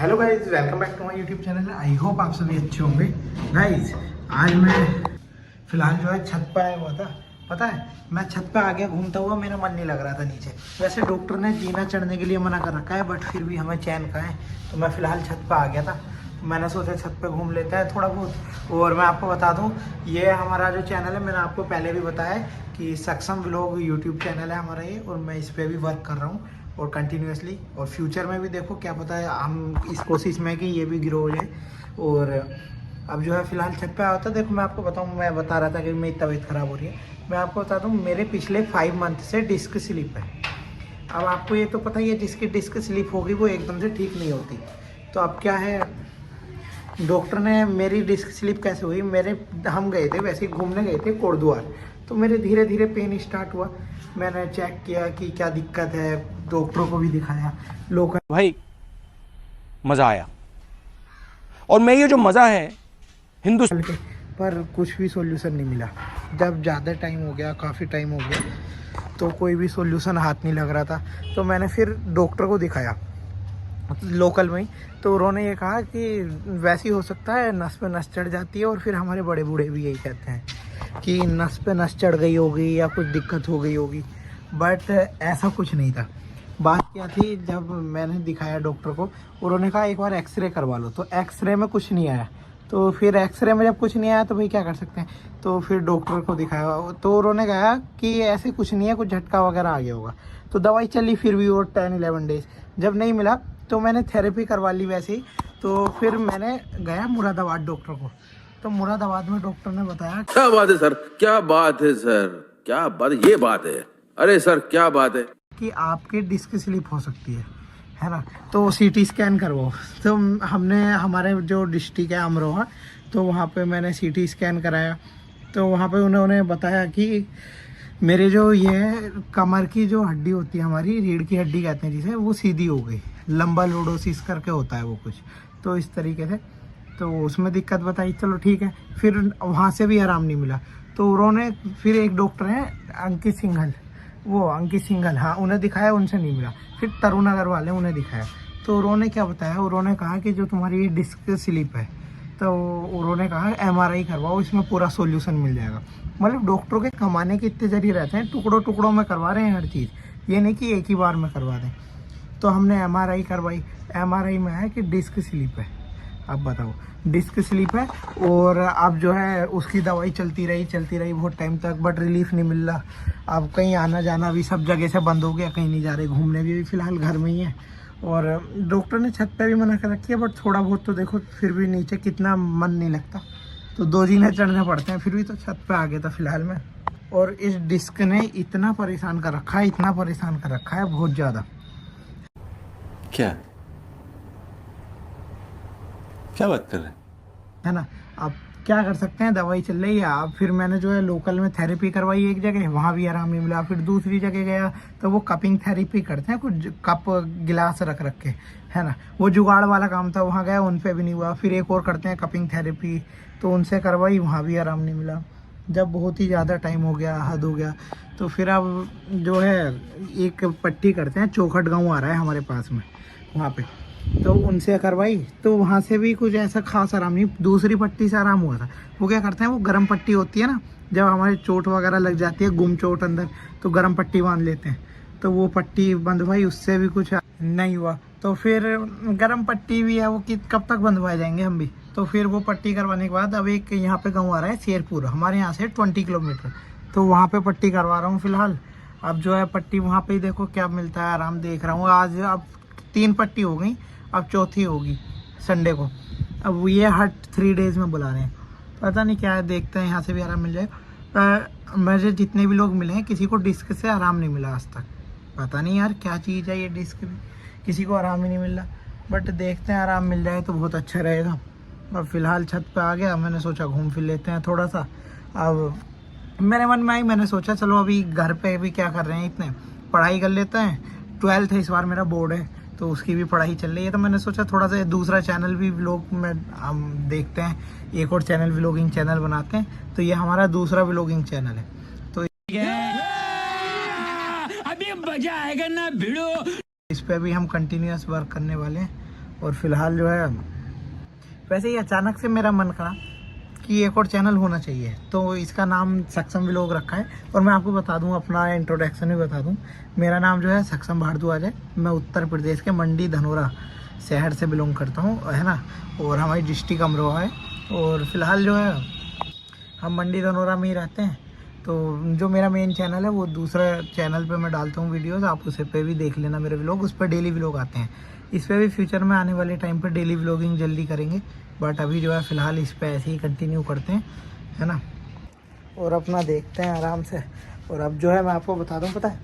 Hello guys, welcome back to my YouTube channel. I hope आप सभी अच्छे होंगे। गाइज आज मैं फिलहाल जो है छत पर आया हुआ था। पता है, मैं छत पे आ गया घूमता हुआ, मेरा मन नहीं लग रहा था नीचे। वैसे डॉक्टर ने जीना चढ़ने के लिए मना कर रखा है, बट फिर भी हमें चैन का है, तो मैं फिलहाल छत पे आ गया था। तो मैंने सोचा छत पे घूम लेता है थोड़ा बहुत। और मैं आपको बता दूं, ये हमारा जो चैनल है, मैंने आपको पहले भी बताया कि सक्षम व्लॉग यूट्यूब चैनल है हमारा ये, और मैं इस पर भी वर्क कर रहा हूँ और कंटिन्यूसली। और फ्यूचर में भी देखो क्या पता है, हम इस कोशिश में कि ये भी ग्रो हो जाए। और अब जो है फिलहाल छत पे आया था। देखो मैं आपको बताऊँ, मैं बता रहा था कि मेरी तबीयत ख़राब हो रही है। मैं आपको बता दूँ, मेरे पिछले 5 मंथ से डिस्क स्लिप है। अब आपको ये तो पता ही है, जिसकी डिस्क स्लिप होगी वो एकदम से ठीक नहीं होती। तो अब क्या है, डॉक्टर ने मेरी डिस्क स्लिप कैसे हुई, हम गए थे वैसे ही घूमने गए थे कोटद्वार। तो मेरे धीरे धीरे पेन स्टार्ट हुआ। मैंने चेक किया कि क्या दिक्कत है, डॉक्टरों को भी दिखाया, लोग भाई मजा आया। और मैं ये जो मजा है हिंदुस्तान के, पर कुछ भी सॉल्यूशन नहीं मिला। जब ज़्यादा टाइम हो गया, काफ़ी टाइम हो गया, तो कोई भी सॉल्यूशन हाथ नहीं लग रहा था। तो मैंने फिर डॉक्टर को दिखाया लोकल में ही। तो उन्होंने ये कहा कि वैसे ही हो सकता है, नस पे नस चढ़ जाती है। और फिर हमारे बड़े बूढ़े भी यही कहते हैं कि नस पे नस चढ़ गई होगी या कुछ दिक्कत हो गई होगी, बट ऐसा कुछ नहीं था। बात क्या थी, जब मैंने दिखाया डॉक्टर को, उन्होंने कहा एक बार एक्सरे करवा लो। तो एक्सरे में कुछ नहीं आया। तो फिर एक्सरे में जब कुछ नहीं आया तो भाई क्या कर सकते हैं। तो फिर डॉक्टर को दिखाया, तो उन्होंने कहा कि ऐसे कुछ नहीं है, कुछ झटका वगैरह आ गया होगा। तो दवाई चली फिर भी, और 10-11 डेज जब नहीं मिला तो मैंने थेरेपी करवा ली वैसे ही। तो फिर मैंने गया मुरादाबाद डॉक्टर को। तो मुरादाबाद में डॉक्टर ने बताया, क्या बात है सर, क्या बात है सर, क्या बात, ये बात है, अरे सर क्या बात है कि आपके डिस्क स्लिप हो सकती है ना। तो सीटी स्कैन करवाओ। तो हमने, हमारे जो डिस्ट्रिक्ट है अमरोहा, तो वहाँ पे मैंने सीटी स्कैन कराया। तो वहाँ पे उन्होंने बताया कि मेरे जो ये कमर की जो हड्डी होती है हमारी, रीढ़ की हड्डी कहते हैं जिसे, वो सीधी हो गई। लंबा लोडोसिस करके होता है वो कुछ, तो इस तरीके से। तो उसमें दिक्कत बताई, चलो ठीक है। फिर वहाँ से भी आराम नहीं मिला। तो उन्होंने फिर एक डॉक्टर हैं अंकित सिंघल, हाँ, उन्हें दिखाया, उनसे नहीं मिला। फिर तरुण अग्रवाल है, उन्हें दिखाया। तो उन्होंने क्या बताया, उन्होंने कहा कि जो तुम्हारी डिस्क स्लिप है, तो उन्होंने कहा MRI करवाओ, इसमें पूरा सॉल्यूशन मिल जाएगा। मतलब डॉक्टरों के कमाने के इतने जरिए रहते हैं, टुकड़ों टुकड़ों में करवा रहे हैं हर चीज़, ये नहीं कि एक ही बार में करवा दें। तो हमने MRI करवाई। MRI में है कि डिस्क स्लिप है। अब बताओ, डिस्क स्लिप है। और अब जो है उसकी दवाई चलती रही बहुत टाइम तक, बट रिलीफ नहीं मिल रहा। अब कहीं आना जाना भी सब जगह से बंद हो गया, कहीं नहीं जा रहे, घूमने भी फिलहाल घर में ही है। और डॉक्टर ने छत पे भी मना कर रखी है, बट थोड़ा बहुत तो देखो, फिर भी नीचे कितना मन नहीं लगता। तो 2 जीने चढ़ने पड़ते हैं, फिर भी तो छत पे आ गया था फिलहाल में। और इस डिस्क ने इतना परेशान कर रखा है बहुत ज़्यादा। क्या बात कर रहे हैं। है ना। अब क्या कर सकते हैं, दवाई चल रही है। अब फिर मैंने जो है लोकल में थेरेपी करवाई एक जगह, वहाँ भी आराम नहीं मिला। फिर दूसरी जगह गया तो वो कपिंग थेरेपी करते हैं, कुछ कप गिलास रख के, है ना, वो जुगाड़ वाला काम था, वहाँ गया, उन पे भी नहीं हुआ। फिर एक और करते हैं कपिंग थेरेपी, तो उनसे करवाई, वहाँ भी आराम नहीं मिला। जब बहुत ही ज़्यादा टाइम हो गया, हद हो गया, तो फिर अब जो है एक पट्टी करते हैं, चौखट गाँव आ रहा है हमारे पास में, वहाँ पे, तो उनसे करवाई। तो वहाँ से भी कुछ ऐसा खास आराम नहीं, दूसरी पट्टी से आराम हुआ था। वो क्या करते हैं, वो गर्म पट्टी होती है ना, जब हमारी चोट वगैरह लग जाती है, गुम चोट अंदर, तो गर्म पट्टी बांध लेते हैं। तो वो पट्टी बंधवाई, उससे भी कुछ नहीं हुआ। तो फिर गर्म पट्टी भी है वो, कि कब तक बंधवाए जाएंगे हम भी। तो फिर वो पट्टी करवाने के बाद अब एक यहाँ पे गाँव आ रहा है शेरपुर, हमारे यहाँ से 20 किलोमीटर, तो वहाँ पे पट्टी करवा रहा हूँ फिलहाल। अब जो है पट्टी वहाँ पे ही देखो क्या मिलता है, आराम देख रहा हूँ। आज अब 3 पट्टी हो गई, अब चौथी होगी संडे को। अब ये हर 3 डेज़ में बुला रहे हैं, पता नहीं क्या है, देखते हैं यहाँ से भी आराम मिल जाए। मुझे जितने भी लोग मिले हैं, किसी को डिस्क से आराम नहीं मिला आज तक। पता नहीं यार क्या चीज़ है ये डिस्क भी, किसी को आराम ही नहीं मिल रहा। बट देखते हैं, आराम मिल जाए तो बहुत अच्छा रहेगा। अब फिलहाल छत पे आ गया, मैंने सोचा घूम फिर लेते हैं थोड़ा सा। अब मेरे मन में आई, मैंने सोचा चलो अभी घर पे भी क्या कर रहे हैं इतने, पढ़ाई कर लेते हैं। 12th है इस बार, मेरा बोर्ड है, तो उसकी भी पढ़ाई चल रही है। तो मैंने सोचा थोड़ा सा दूसरा चैनल भी व्लॉग में हम देखते हैं, एक और चैनल व्लॉगिंग चैनल बनाते हैं। तो ये हमारा दूसरा व्लॉगिंग चैनल है। तो अभी मजा आएगा ना भिड़ो, इस पे भी हम कंटिन्यूअस वर्क करने वाले हैं। और फिलहाल जो है वैसे ही अचानक से मेरा मन करा कि एक और चैनल होना चाहिए, तो इसका नाम सक्षम व्लॉग रखा है। और मैं आपको बता दूं, अपना इंट्रोडक्शन भी बता दूं, मेरा नाम जो है सक्षम भारद्वाज है। मैं उत्तर प्रदेश के मंडी धनोरा शहर से बिलोंग करता हूं, है ना, और हमारी डिस्ट्रिक्ट अमरोहा है। और फिलहाल जो है हम मंडी धनोरा में ही रहते हैं। तो जो मेरा मेन चैनल है वो दूसरा चैनल पे मैं डालता हूँ वीडियोस, आप उसे पे भी देख लेना मेरे व्लॉग, उस पर डेली व्लॉग आते हैं। इस पर भी फ्यूचर में आने वाले टाइम पर डेली व्लॉगिंग जल्दी करेंगे, बट अभी जो है फ़िलहाल इस पर ऐसे ही कंटिन्यू करते हैं, है ना, और अपना देखते हैं आराम से। और अब जो है मैं आपको बता दूँ, पता है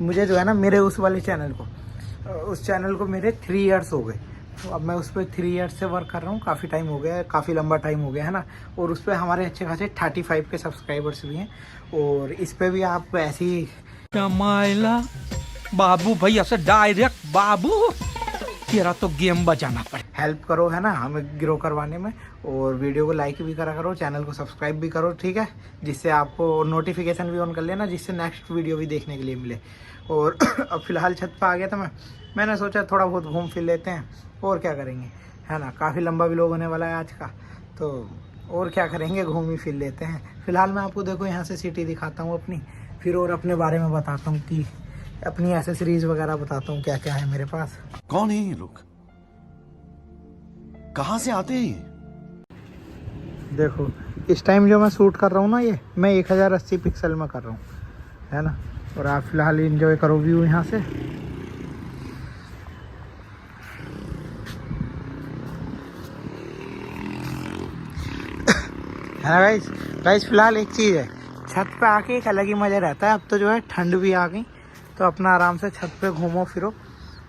मुझे जो है ना, मेरे उस वाले चैनल को मेरे 3 इयर्स हो गए। तो अब मैं उस पर 3 इयर्स से वर्क कर रहा हूँ, काफ़ी टाइम हो गया है, काफ़ी लंबा टाइम हो गया है ना। और उस पर हमारे अच्छे खासे 35 के सब्सक्राइबर्स भी हैं। और इस पर भी आप ऐसी मायला बाबू भैया से डायरेक्ट बाबू तेरा तो गेम बजाना पड़े। हेल्प करो, है ना, हमें ग्रो करवाने में। और वीडियो को लाइक भी करा करो, चैनल को सब्सक्राइब भी करो, ठीक है, जिससे आपको नोटिफिकेशन भी ऑन कर लेना, जिससे नेक्स्ट वीडियो भी देखने के लिए मिले। और अब फिलहाल छत पे आ गया था मैंने सोचा थोड़ा बहुत घूम फिर लेते हैं, और क्या करेंगे, है ना। काफ़ी लंबा व्लॉग होने वाला है आज का, तो और क्या करेंगे, घूम ही फिर लेते हैं। फिलहाल मैं आपको देखो यहाँ से सिटी दिखाता हूँ अपनी, फिर और अपने बारे में बताता हूँ कि अपनी एसेसरीज वगैरह बताता हूँ क्या क्या है मेरे पास। कौन है ये लोग, कहाँ से आते हैं ये? देखो इस टाइम जो मैं शूट कर रहा हूँ ना, ये मैं 1080 पिक्सल में कर रहा हूँ, है ना। और आप फिलहाल एंजॉय करो व्यू यहाँ से। है ना गाइस फिलहाल एक चीज़ है, छत पे आके एक अलग ही मज़ा रहता है। अब तो जो है ठंड भी आ गई, तो अपना आराम से छत पे घूमो फिरो।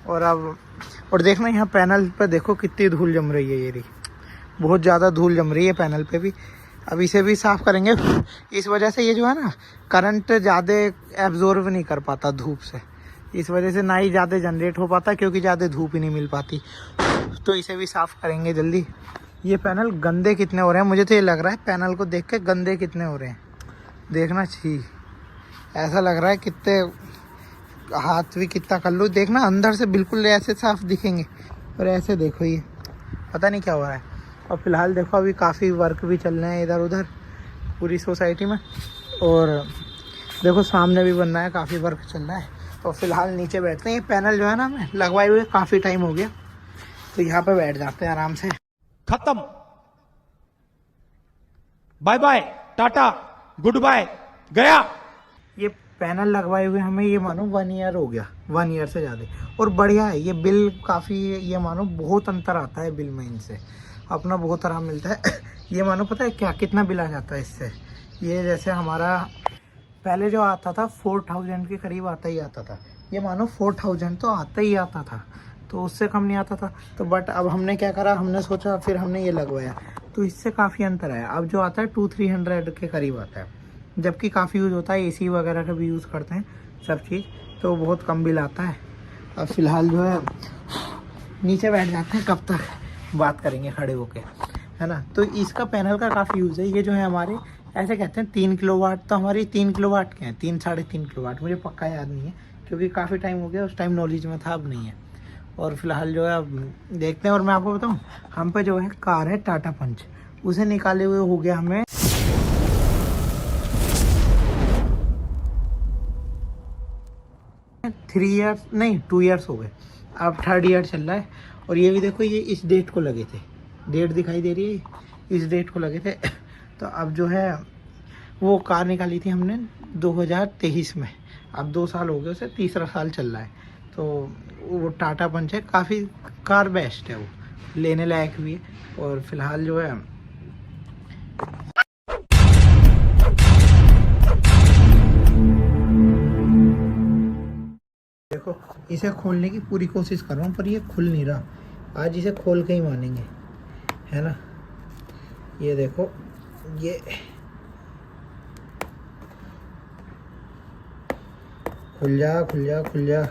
और देखना यहाँ पैनल पे देखो कितनी धूल जम रही है, ये रही, बहुत ज़्यादा धूल जम रही है पैनल पे भी। अब इसे भी साफ़ करेंगे। इस वजह से ये जो है ना, करंट ज़्यादा एब्जॉर्व नहीं कर पाता धूप से, इस वजह से ना ही ज़्यादा जनरेट हो पाता, क्योंकि ज़्यादा धूप ही नहीं मिल पाती। तो इसे भी साफ़ करेंगे जल्दी। ये पैनल गंदे कितने हो रहे हैं, मुझे तो ये लग रहा है पैनल को देख के गंदे कितने हो रहे हैं, देखना छी, ऐसा लग रहा है कितने हाथ भी कितना कर लो, देखना अंदर से बिल्कुल ऐसे साफ दिखेंगे। और ऐसे देखो, ये पता नहीं क्या हो रहा है। और फिलहाल देखो अभी काफ़ी वर्क भी चल रहे हैं इधर उधर पूरी सोसाइटी में। और देखो सामने भी बनना है, काफ़ी वर्क चल रहा है। तो फिलहाल नीचे बैठते हैं। ये पैनल जो है ना, मैं लगवाए हुए काफ़ी टाइम हो गया, तो यहाँ पे बैठ जाते हैं आराम से। खत्म, bye bye, tata, goodbye, गया। ये पैनल लगवाए हुए हमें ये मानो 1 ईयर हो गया, 1 ईयर से ज़्यादा। और बढ़िया है ये, बिल काफ़ी, ये मानो बहुत अंतर आता है बिल में इनसे, अपना बहुत आराम मिलता है। ये मानो पता है क्या कितना बिल आ जाता है इससे। ये जैसे हमारा पहले जो आता था 4000 के करीब आता था, ये मानो 4000 तो आता ही आता था, तो उससे कम नहीं आता था। तो बट अब हमने क्या करा, हमने सोचा, फिर हमने ये लगवाया, तो इससे काफ़ी अंतर आया। अब जो आता है 200-300 के करीब आता है, जबकि काफ़ी यूज़ होता है, एसी वगैरह का भी यूज़ करते हैं सब चीज़, तो बहुत कम बिल आता है। अब फिलहाल जो है नीचे बैठ जाते हैं, कब तक बात करेंगे खड़े होके, है ना। तो इसका पैनल का काफ़ी यूज़ है। ये जो है हमारे ऐसे कहते हैं 3 किलोवाट, तो हमारी 3 किलोवाट के हैं, 3-3.5 किलोवाट, मुझे पक्का याद नहीं है क्योंकि काफ़ी टाइम हो गया, उस टाइम नॉलेज में था, अब नहीं है। और फिलहाल जो है अब देखते हैं। और मैं आपको बताऊं, हम पे जो है कार है टाटा पंच, उसे निकाले हुए हो गया हमें 3 इयर्स नहीं 2 इयर्स हो गए, अब 3rd ईयर चल रहा है। और ये भी देखो, ये इस डेट को लगे थे, डेट दिखाई दे रही है, इस डेट को लगे थे। तो अब जो है वो कार निकाली थी हमने 2023 में, अब 2 साल हो गए उसे, 3रा साल चल रहा है। तो वो टाटा पंच है, काफ़ी कार बेस्ट है, वो लेने लायक भी है। और फिलहाल जो है देखो, इसे खोलने की पूरी कोशिश कर रहा हूँ, पर ये खुल नहीं रहा। आज इसे खोल के ही मानेंगे, है ना। ये देखो, ये खुल जा खुल जा खुल जा।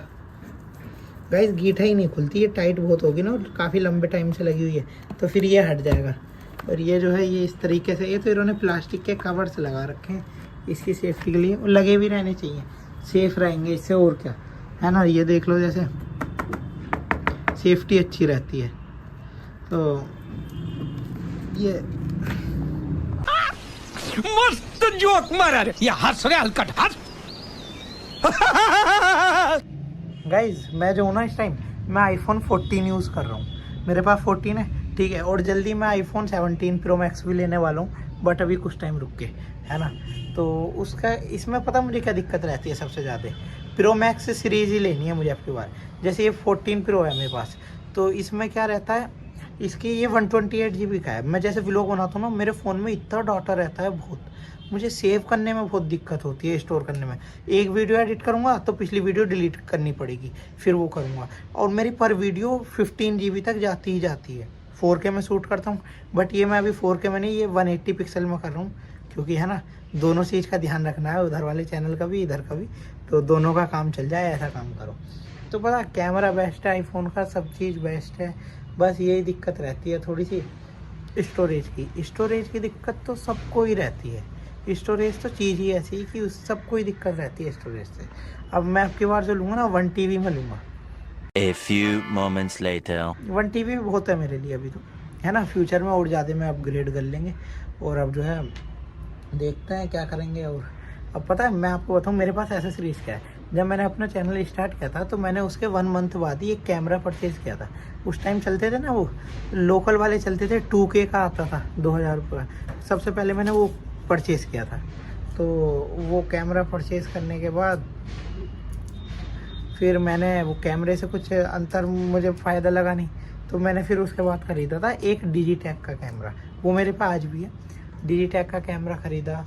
गाइस गीठा ही नहीं खुलती, ये टाइट बहुत होगी ना, और काफ़ी लंबे टाइम से लगी हुई है, तो फिर ये हट जाएगा। और ये जो है ये इस तरीके से, ये तो इन्होंने प्लास्टिक के कवर्स लगा रखे हैं इसकी सेफ्टी के लिए, और लगे भी रहने चाहिए, सेफ रहेंगे इससे, और क्या, है ना। ये देख लो, जैसे सेफ्टी अच्छी रहती है तो ये मस्त जोक मारा रे, ये हंस रे हलकट हंस। गाइज मैं जो हूँ ना इस टाइम मैं आईफोन 14 यूज़ कर रहा हूँ। मेरे पास 14 है, ठीक है, और जल्दी मैं आईफोन 17 प्रो मैक्स भी लेने वाला हूँ, बट अभी कुछ टाइम रुक के, है ना। तो उसका इसमें पता मुझे क्या दिक्कत रहती है सबसे ज़्यादा, प्रो मैक्स सीरीज़ ही लेनी है मुझे आपकी बार। जैसे ये 14 प्रो है मेरे पास, तो इसमें क्या रहता है, इसकी ये 128 GB का है। मैं जैसे व्लॉग बनाता हूँ ना, मेरे फ़ोन में इतना डाटा रहता है बहुत, मुझे सेव करने में बहुत दिक्कत होती है, स्टोर करने में। एक वीडियो एडिट करूँगा तो पिछली वीडियो डिलीट करनी पड़ेगी, फिर वो करूँगा, और मेरी पर वीडियो 15 GB तक जाती ही जाती है। 4K में शूट करता हूँ, बट ये मैं अभी 4K में नहीं, ये 180 पिक्सल में कर रहा हूँ, क्योंकि है ना दोनों चीज़ का ध्यान रखना है, उधर वाले चैनल का भी इधर का भी, तो दोनों का काम चल जाए, ऐसा काम करो। तो पता कैमरा बेस्ट है आईफोन का, सब चीज़ बेस्ट है, बस यही दिक्कत रहती है थोड़ी सी स्टोरेज की। स्टोरेज की दिक्कत तो सबको ही रहती है, स्टोरेज तो चीज़ ही ऐसी है कि उस सबको ही दिक्कत रहती है स्टोरेज से। अब मैं आपकी बार जो लूँगा ना 1 TB में लूँगा। A few moments later. 1 TB बहुत है मेरे लिए अभी तो, है ना। फ्यूचर में और ज़्यादा में अपग्रेड कर लेंगे, और अब जो है देखते हैं क्या करेंगे। और अब पता है मैं आपको बताऊँ मेरे पास एसेसरीज क्या है। जब मैंने अपना चैनल स्टार्ट किया था तो मैंने उसके 1 मंथ बाद ही एक कैमरा परचेज़ किया था। उस टाइम चलते थे ना वो लोकल वाले चलते थे, 2K का आता था 2000 रुपये। सबसे पहले मैंने वो परचेज़ किया था। तो वो कैमरा परचेज़ करने के बाद फिर मैंने वो कैमरे से कुछ अंतर मुझे फ़ायदा लगा नहीं, तो मैंने फिर उसके बाद ख़रीदा था एक डिजिटेक का कैमरा, वो मेरे पास आज भी है। डिजिटेक का कैमरा ख़रीदा,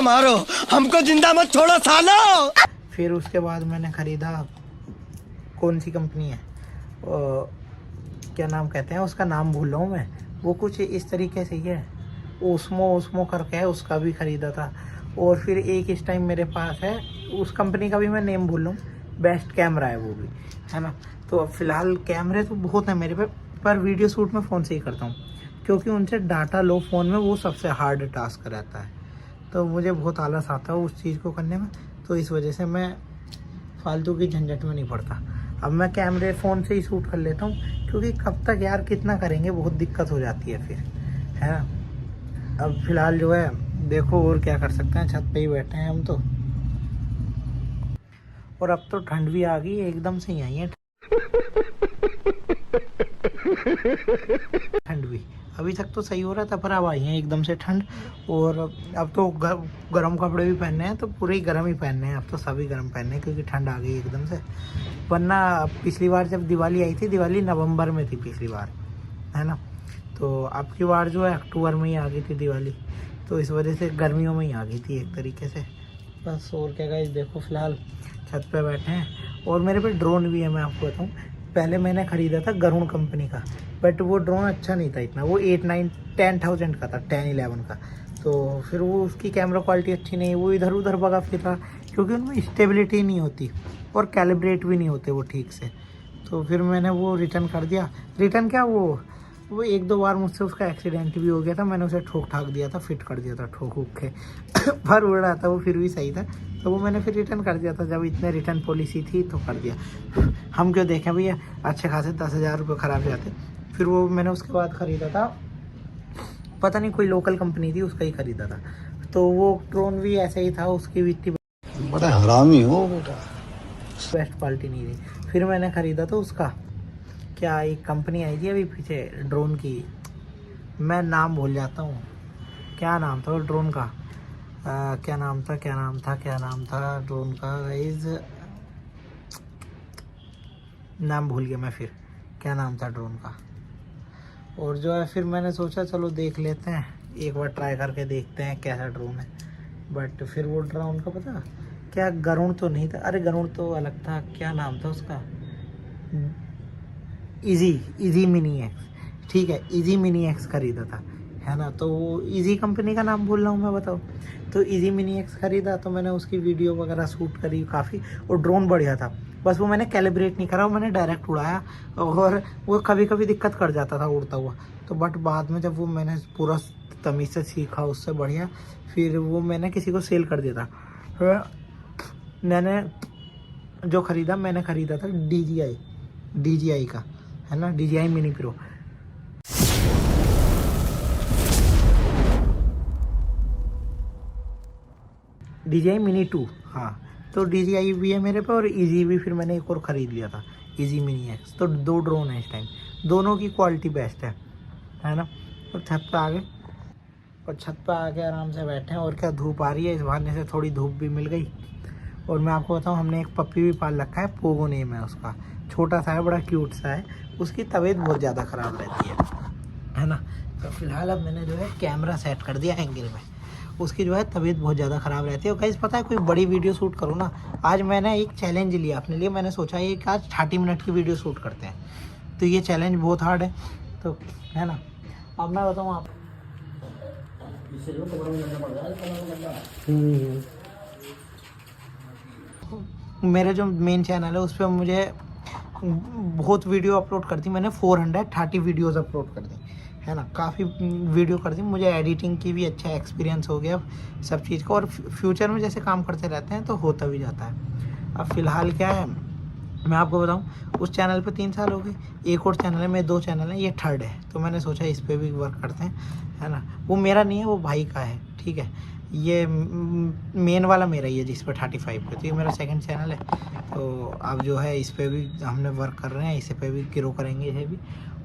मारो हमको जिंदा मत छोड़ो सालो। फिर उसके बाद मैंने ख़रीदा, कौन सी कंपनी है क्या नाम कहते हैं उसका, नाम भूल रहा हूँ मैं, वो कुछ इस तरीके से ही है, ओस्मो करके है, उसका भी ख़रीदा था। और फिर एक इस टाइम मेरे पास है, उस कंपनी का भी मैं नेम भूल रहा हूँ, बेस्ट कैमरा है वो भी, है ना। तो अब फ़िलहाल कैमरे तो बहुत है मेरे पे, पर वीडियो शूट में फ़ोन से ही करता हूँ, क्योंकि उनसे डाटा लो फ़ोन में, वो सबसे हार्ड टास्क रहता है। तो मुझे बहुत आलस आता है उस चीज़ को करने में, तो इस वजह से मैं फालतू की झंझट में नहीं पड़ता। अब मैं कैमरे फ़ोन से ही शूट कर लेता हूँ, क्योंकि कब तक यार कितना करेंगे, बहुत दिक्कत हो जाती है फिर, है ना। अब फ़िलहाल जो है देखो और क्या कर सकते हैं, छत पे ही बैठे हैं हम तो, और अब तो ठंड भी आ गई, एकदम से ही आई है ठंड भी। अभी तक तो सही हो रहा था, पर अब आई है एकदम से ठंड। और अब तो गर्म कपड़े भी पहनने हैं, तो पूरे ही गर्म ही पहनने हैं, अब तो सभी गर्म पहनने हैं, क्योंकि ठंड आ गई एकदम से। वरना पिछली बार जब दिवाली आई थी, दिवाली नवंबर में थी पिछली बार, है ना, तो अब की बार जो है अक्टूबर में ही आ गई थी दिवाली, तो इस वजह से गर्मियों में ही आ गई थी एक तरीके से। बस और क्या गाइस, देखो फ़िलहाल छत पे बैठे हैं, और मेरे पे ड्रोन भी है। मैं आपको बताऊँ, पहले मैंने ख़रीदा था गरुड़ कंपनी का, बट वो ड्रोन अच्छा नहीं था इतना, वो 8-9-10,000 का था, 10-11 का। तो फिर वो उसकी कैमरा क्वालिटी अच्छी नहीं, वो इधर उधर भगा फिर रहा, क्योंकि उनमें स्टेबिलिटी नहीं होती और कैलिब्रेट भी नहीं होते वो ठीक से। तो फिर मैंने वो रिटर्न कर दिया। रिटर्न क्या, वो 1-2 बार मुझसे उसका एक्सीडेंट भी हो गया था, मैंने उसे ठोक ठाक दिया था, फिट कर दिया था ठोक उक के पर उड़ रहा था वो, फिर भी सही था, तो वो मैंने फिर रिटर्न कर दिया था। जब इतने रिटर्न पॉलिसी थी तो कर दिया। हम क्यों देखें भैया, अच्छे खासे 10,000 रुपये ख़राब जाते। फिर वो मैंने उसके बाद ख़रीदा था, पता नहीं कोई लोकल कंपनी थी, उसका ही ख़रीदा था। तो वो ड्रोन भी ऐसे ही था, उसकी भी इतनी बड़ा हरामी हो बेटा। बेस्ट क्वालिटी नहीं थी। फिर मैंने ख़रीदा था उसका, क्या एक कंपनी आई थी अभी पीछे ड्रोन की, मैं नाम भूल जाता हूँ, क्या नाम था वो ड्रोन का, क्या नाम था ड्रोन का गाइस, नाम भूल गया मैं, फिर क्या नाम था ड्रोन का। और जो है फिर मैंने सोचा चलो देख लेते हैं, एक बार ट्राई करके देखते हैं कैसा ड्रोन है। बट फिर वो ड्रोन का पता क्या, गरुड़ तो नहीं था, अरे गरुड़ तो अलग था, क्या नाम था उसका, इजी मिनी एक्स, ठीक है, इजी मिनी एक्स खरीदा था, है ना। तो वो इजी कंपनी का नाम भूल रहा हूँ मैं, बताओ। तो इजी मिनी एक्स खरीदा, तो मैंने उसकी वीडियो वगैरह शूट करी काफ़ी, और ड्रोन बढ़िया था, बस वो मैंने कैलिब्रेट नहीं करा, मैंने डायरेक्ट उड़ाया, और वो कभी कभी दिक्कत कर जाता था उड़ता हुआ। तो बट बाद में जब वो मैंने पूरा तमीज़ से सीखा उससे बढ़िया, फिर वो मैंने किसी को सेल कर दिया था। मैंने जो ख़रीदा, मैंने ख़रीदा था DJI का, है ना, DJI mini pro. DJI Mini 2, हाँ। तो DJI भी है मेरे पे और ईजी भी फिर मैंने एक और ख़रीद लिया था, ईजी मिनी X। तो 2 ड्रोन है इस टाइम, दोनों की क्वालिटी बेस्ट है ना। और छत पे आ गए, और छत पे आके आराम से बैठे हैं। और क्या धूप आ रही है, इस बहाने से थोड़ी धूप भी मिल गई। और मैं आपको बताऊं, हमने एक पप्पी भी पाल रखा है, पोगो नेम है उसका। छोटा सा है, बड़ा क्यूट सा है। उसकी तबीयत बहुत ज़्यादा ख़राब रहती है ना। तो फिलहाल अब मैंने जो है कैमरा सेट कर दिया एंगल में। उसकी जो है तबीयत बहुत ज़्यादा ख़राब रहती है। और गाइस पता है, कोई बड़ी वीडियो शूट करूँ ना, आज मैंने एक चैलेंज लिया अपने लिए। मैंने सोचा ये कि आज 30 मिनट की वीडियो शूट करते हैं। तो ये चैलेंज बहुत हार्ड है, तो है ना। अब मैं बताऊँ आप, मेरे जो मेन चैनल है उस पर मुझे बहुत वीडियो अपलोड कर दी मैंने। 430 वीडियोज़ अपलोड कर दी, है ना। काफ़ी वीडियो कर दी। मुझे एडिटिंग की भी अच्छा एक्सपीरियंस हो गया सब चीज़ का। और फ्यूचर में जैसे काम करते रहते हैं तो होता भी जाता है। अब फ़िलहाल क्या है, मैं आपको बताऊं, उस चैनल पे 3 साल हो गए। एक और चैनल है, मेरे 2 चैनल हैं, ये थर्ड है। तो मैंने सोचा इस पर भी वर्क करते हैं, है ना। वो मेरा नहीं है, वो भाई का है, ठीक है। ये मेन वाला मेरा ही है जिस पर 35 पे। तो ये मेरा सेकंड चैनल है। तो अब जो है इस पर भी हमने वर्क कर रहे हैं, इस पे भी ग्रो करेंगे इसे भी।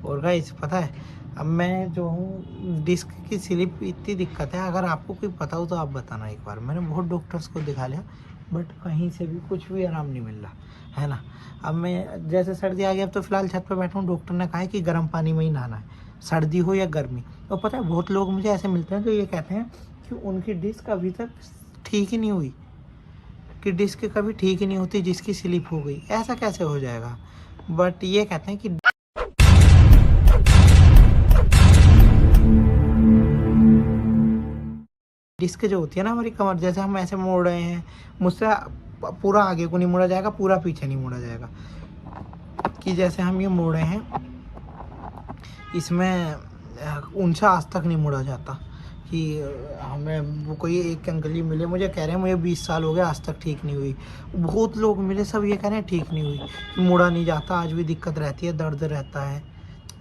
और गाइस पता है, अब मैं जो हूँ, डिस्क की स्लिप इतनी दिक्कत है। अगर आपको कोई पता हो तो आप बताना एक बार। मैंने बहुत डॉक्टर्स को दिखा लिया, बट कहीं से भी कुछ भी आराम नहीं मिल रहा, है ना। अब मैं जैसे सर्दी आ गई, अब तो फिलहाल छत पे बैठा हूँ। डॉक्टर ने कहा है कि गर्म पानी में ही नहाना है, सर्दी हो या गर्मी। और पता है, बहुत लोग मुझे ऐसे मिलते हैं जो ये कहते हैं कि उनकी डिस्क अभी तक ठीक ही नहीं हुई, कि डिस्क कभी ठीक ही नहीं होती जिसकी स्लिप हो गई। ऐसा कैसे हो जाएगा। बट ये कहते हैं कि डिस्क जो होती है ना हमारी कमर, जैसे हम ऐसे मोड़ रहे हैं, मुझसे पूरा आगे को नहीं मोड़ा जाएगा, पूरा पीछे नहीं मोड़ा जाएगा। कि जैसे हम ये मोड़े हैं, इसमें उनसे आज तक नहीं मोड़ा जाता। कि हमें वो कोई एक अंकल ही मिले, मुझे कह रहे हैं मुझे 20 साल हो गए, आज तक ठीक नहीं हुई। बहुत लोग मिले, सब ये कह रहे हैं ठीक नहीं हुई, मुड़ा नहीं जाता, आज भी दिक्कत रहती है, दर्द रहता है।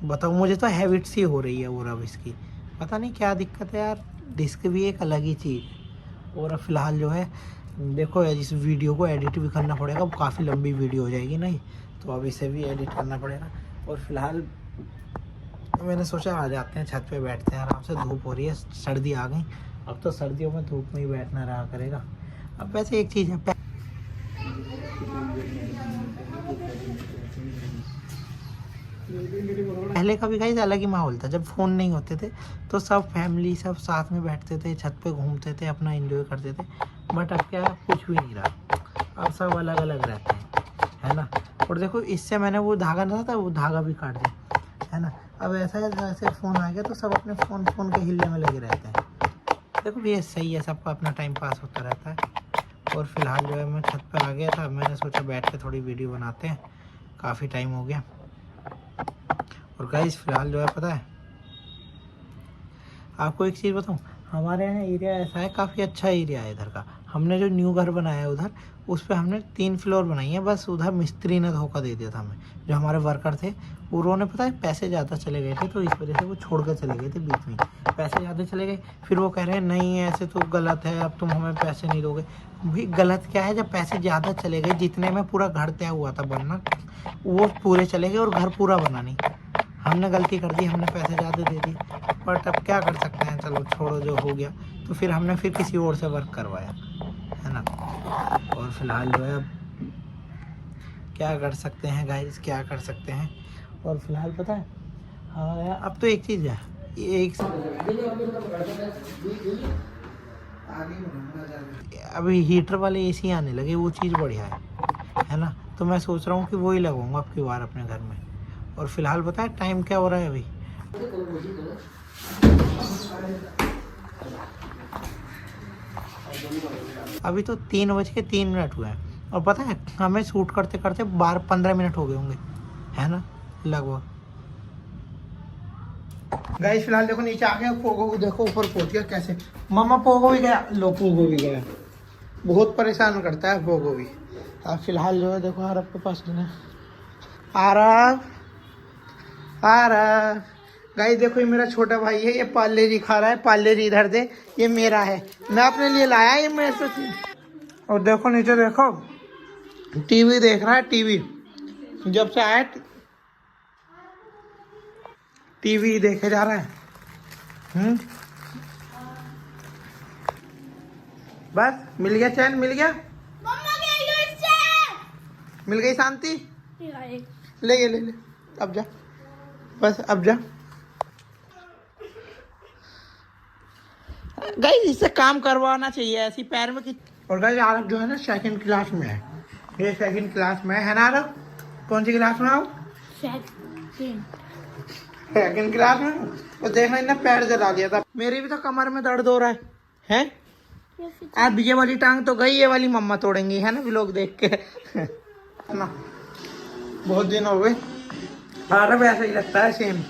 बताओ, मुझे तो हैबिट सी हो रही है। और अब इसकी पता नहीं क्या दिक्कत है यार। डिस्क भी एक अलग ही चीज़। और अब फिलहाल जो है, देखो इस वीडियो को एडिट भी करना पड़ेगा, काफ़ी लंबी वीडियो हो जाएगी नहीं, तो अब इसे भी एडिट करना पड़ेगा। और फिलहाल मैंने सोचा आ जाते हैं छत पे, बैठते हैं आराम से। धूप हो रही है, सर्दी आ गई, अब तो सर्दियों में धूप में ही बैठना रहा करेगा। अब वैसे एक चीज़ है, पहले का भी गाइस अलग ही माहौल था। जब फ़ोन नहीं होते थे तो सब फैमिली सब साथ में बैठते थे, छत पे घूमते थे, अपना एंजॉय करते थे। बट अब क्या है, कुछ भी नहीं रहा। अब सब अलग अलग रहते हैं, है ना। और देखो, इससे मैंने वो धागा ना था, वो धागा भी काट दिया, है ना। अब ऐसा है, जैसे फ़ोन आ गया तो सब अपने फ़ोन के हिलने में लगे रहते हैं। देखो ये सही है, सबका अपना टाइम पास होता रहता है। और फिलहाल जो है मैं छत पर आ गया था, मैंने सोचा बैठ के थोड़ी वीडियो बनाते हैं, काफ़ी टाइम हो गया। और गाइस फिलहाल जो है, पता है आपको एक चीज़ बताऊं, हमारे यहाँ एरिया ऐसा है, काफ़ी अच्छा एरिया है इधर का। हमने जो न्यू घर बनाया है उधर, उस पर हमने 3 फ्लोर बनाई है। बस उधर मिस्त्री ने धोखा दे दिया था हमें। जो हमारे वर्कर थे, उन्होंने पता है पैसे ज़्यादा चले गए थे, तो इस वजह से वो छोड़ कर चले गए थे बीच में। पैसे ज़्यादा चले गए, फिर वो कह रहे हैं नहीं ऐसे तो गलत है, अब तुम हमें पैसे नहीं दोगे। भाई गलत क्या है, जब पैसे ज़्यादा चले गए, जितने में पूरा घर तय हुआ था बनना, वो पूरे चले गए और घर पूरा बना नहीं। हमने गलती कर दी, हमने पैसे ज़्यादा दे दी। बट अब क्या कर सकते हैं, चलो छोड़ो, जो हो गया। तो फिर हमने फिर किसी और से वर्क करवाया, है ना। और फिलहाल जो है, अब क्या कर सकते हैं गाइस, क्या कर सकते हैं। और फिलहाल पता है, हाँ अब तो एक चीज़ है, एक अभी हीटर वाले एसी आने लगे, वो चीज़ बढ़िया है ना। तो मैं सोच रहा हूँ कि वो ही लगाऊंगा अब की बार अपने घर में। और फिलहाल पता है टाइम क्या हो रहा है अभी, अभी तो 3:03 हुए हैं। और पता है हमें शूट करते करते 12-15 मिनट हो गए होंगे, है ना, लगभग। गाइस फिलहाल देखो नीचे आ गया, पोगो को देखो ऊपर पहुंच गया कैसे। मामा पोगो भी गया, लो पोगो भी गया। बहुत परेशान करता है पोगो भी। अब फिलहाल जो है देखो, आरब के पास आरब गाइस देखो ये मेरा छोटा भाई है, ये पार्ले जी खा रहा है। पार्ले जी इधर दे, ये मेरा है, मैं अपने लिए लाया, ये मेरे से थी। और देखो नीचे देखो, टीवी देख रहा है। टीवी जब से आया टीवी देखे जा रहा है। बस मिल गया चैन, मिल गया, मिल गई शांति। ले ले ले, अब जा, बस अब जा। गाइस इससे काम करवाना चाहिए, ऐसी पैर में कि। और गाइस आरब जो है ना सेकंड क्लास में है, ये सेकंड क्लास में है ना आरब? कौन सी क्लास में आओ? सेकंड क्लास में। तो देखना इन्हें पैर जला दिया था। मेरी भी तो कमर में दर्द हो रहा है? अब ये वाली टांग तो गई, ये वाली मम्मा तोड़ेंगी, है ना व्लॉग देख के। ना बहुत दिन हो गए। आरब ऐसा ही लगता है सेम।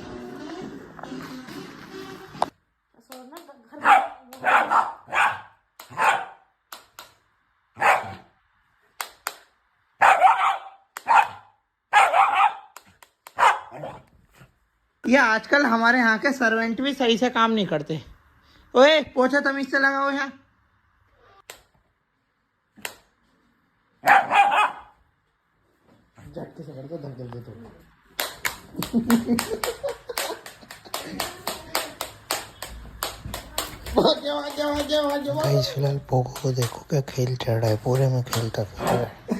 ये आजकल हमारे यहाँ के सर्वेंट भी सही से काम नहीं करते। ओए पोछा तमीज से लगाओ यहाँ। झटके से करके धक धक दे गाइस फिलहाल पोगो को देखो क्या खेल चल रहा है, पूरे में खेलता फिर रहा है।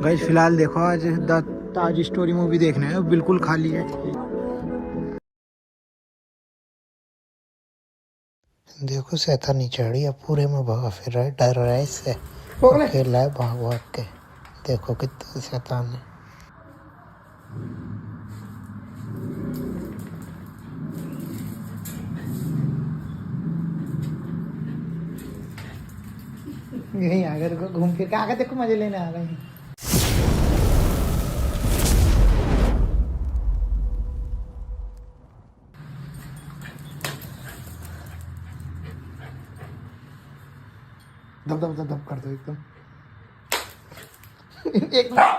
गाइस फिलहाल देखो आज द ताज स्टोरी मूवी देखने है, बिल्कुल खाली है। देखो शैतानी चढ़ी, अब पूरे में भागा फिर रहा है, डर रहा है इससे, खेल रहा है भाग भाग के। देखो कितना शैतान है। यही आगे देखो, घूम फिर के आगे देखो, मजे लेने आ रहे हैं। दब दब दब दब कर दो एकदम। एकदम